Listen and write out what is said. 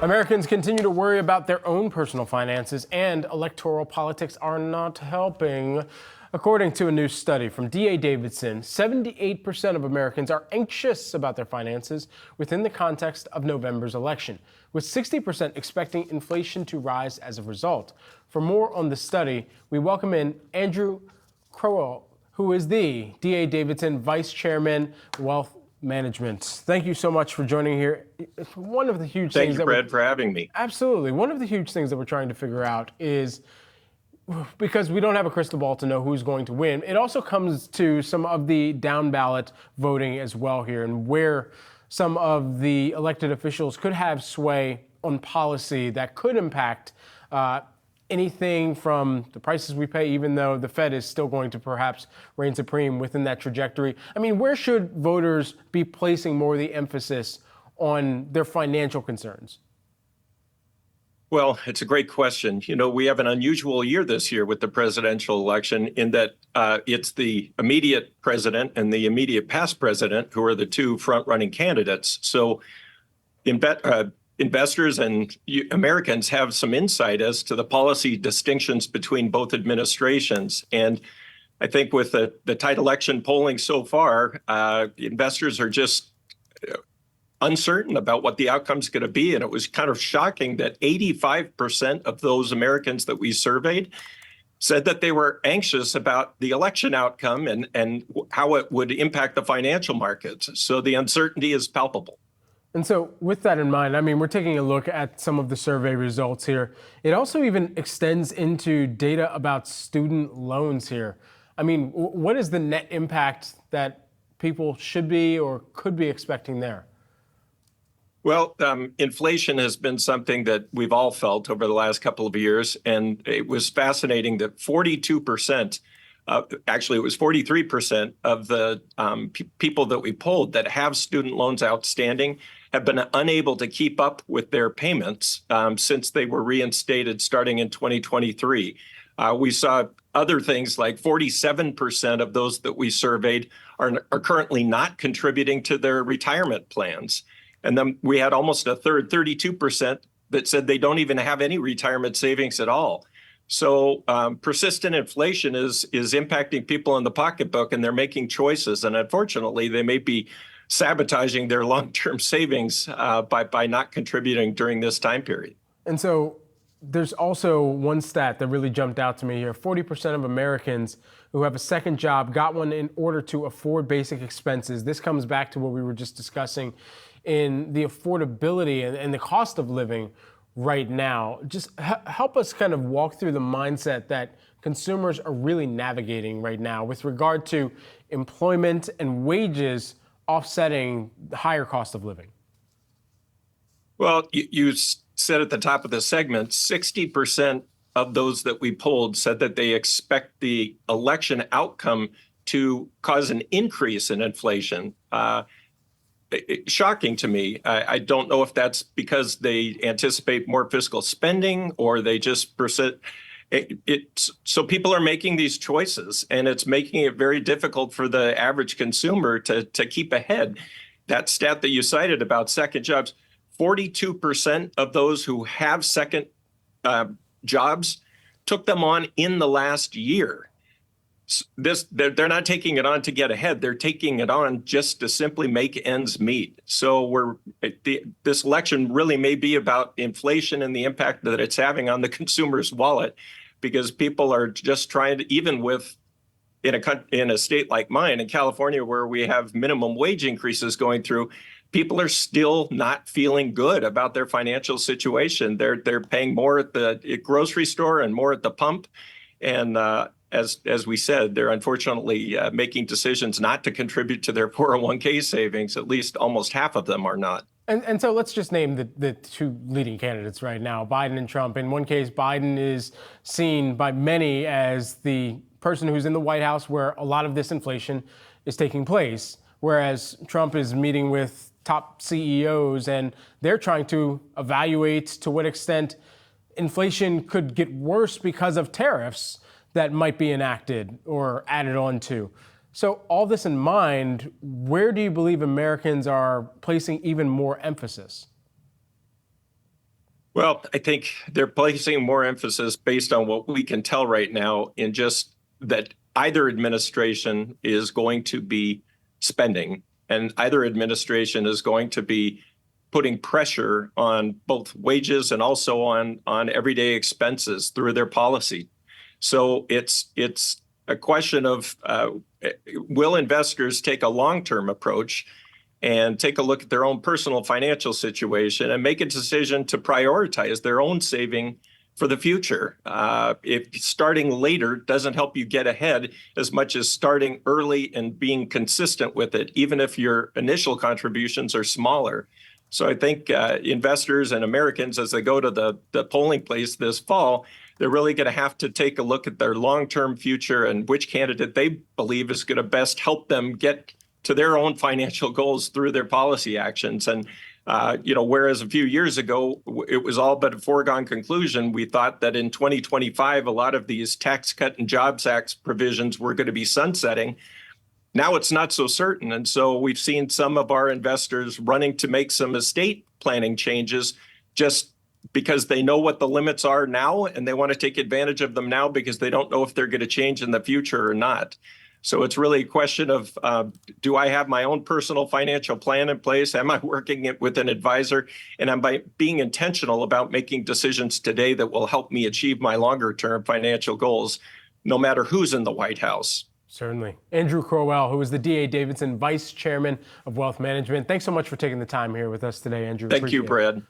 Americans continue to worry about their own personal finances, and electoral politics are not helping. According to a new study from DA Davidson, 78% of Americans are anxious about their finances within the context of November's election, with 60% expecting inflation to rise as a result. For more on the study, we welcome in Andrew Crowell, who is the DA Davidson Vice Chairman, Wealth Management. Thank you so much for joining here. One of the huge things. Thank you, Brad, for having me. Absolutely. One of the huge things that we're trying to figure out is, because we don't have a crystal ball to know who's going to win, it also comes to some of the down ballot voting as well here, and where some of the elected officials could have sway on policy that could impact anything from the prices we pay, even though the Fed is still going to perhaps reign supreme within that trajectory. I mean, where should voters be placing more of the emphasis on their financial concerns? Well, it's a great question. You know, we have an unusual year this year with the presidential election in that it's the immediate president and the immediate past president who are the two front-running candidates. So investors and Americans have some insight as to the policy distinctions between both administrations. And I think with the tight election polling so far, investors are just uncertain about what the outcome is going to be. And it was kind of shocking that 85% of those Americans that we surveyed said that they were anxious about the election outcome and how it would impact the financial markets. So the uncertainty is palpable. And so with that in mind, I mean, we're taking a look at some of the survey results here. It also even extends into data about student loans here. I mean, what is the net impact that people should be or could be expecting there? Well, inflation has been something that we've all felt over the last couple of years. And it was fascinating that 42%, actually it was 43% of the people that we polled that have student loans outstanding have been unable to keep up with their payments since they were reinstated starting in 2023. We saw other things like 47% of those that we surveyed are currently not contributing to their retirement plans. And then we had almost a third, 32%, that said they don't even have any retirement savings at all. So persistent inflation is impacting people in the pocketbook, and they're making choices. And unfortunately, they may be sabotaging their long-term savings by not contributing during this time period. And so there's also one stat that really jumped out to me here. 40% of Americans who have a second job got one in order to afford basic expenses. This comes back to what we were just discussing in the affordability and the cost of living right now. Just help us kind of walk through the mindset that consumers are really navigating right now with regard to employment and wages offsetting the higher cost of living. Well, you said at the top of the segment, 60% of those that we polled said that they expect the election outcome to cause an increase in inflation. Shocking to me. I don't know if that's because they anticipate more fiscal spending or they just persist. So people are making these choices, and it's making it very difficult for the average consumer to keep ahead. That stat that you cited about second jobs, 42% of those who have second jobs took them on in the last year. They're not taking it on to get ahead. They're taking it on just to simply make ends meet. So this election really may be about inflation and the impact that it's having on the consumer's wallet, because people are just trying to, even with in a state like mine, in California, where we have minimum wage increases going through, people are still not feeling good about their financial situation. They're paying more at the grocery store and more at the pump, and as we said, they're unfortunately making decisions not to contribute to their 401k savings. At least almost half of them are not. And so let's just name the two leading candidates right now, Biden and Trump. In one case, Biden is seen by many as the person who's in the White House where a lot of this inflation is taking place, whereas Trump is meeting with top CEOs and they're trying to evaluate to what extent inflation could get worse because of tariffs that might be enacted or added on to. So all this in mind, where do you believe Americans are placing even more emphasis? Well, I think they're placing more emphasis based on what we can tell right now in just that either administration is going to be spending and either administration is going to be putting pressure on both wages and also on everyday expenses through their policy. So it's a question of will investors take a long-term approach and take a look at their own personal financial situation and make a decision to prioritize their own saving for the future. If starting later doesn't help you get ahead as much as starting early and being consistent with it, even if your initial contributions are smaller. So I think investors and Americans, as they go to the polling place this fall, they're really going to have to take a look at their long-term future and which candidate they believe is going to best help them get to their own financial goals through their policy actions. And, whereas a few years ago, it was all but a foregone conclusion, we thought that in 2025, a lot of these Tax Cut and Jobs Act provisions were going to be sunsetting. Now it's not so certain. And so we've seen some of our investors running to make some estate planning changes just because they know what the limits are now and they want to take advantage of them now because they don't know if they're going to change in the future or not. So it's really a question of, do I have my own personal financial plan in place? Am I working it with an advisor? And am I being intentional about making decisions today that will help me achieve my longer term financial goals, no matter who's in the White House? Certainly. Andrew Crowell, who is the D.A. Davidson Vice Chairman of Wealth Management. Thanks so much for taking the time here with us today, Andrew. Thank you, Brad.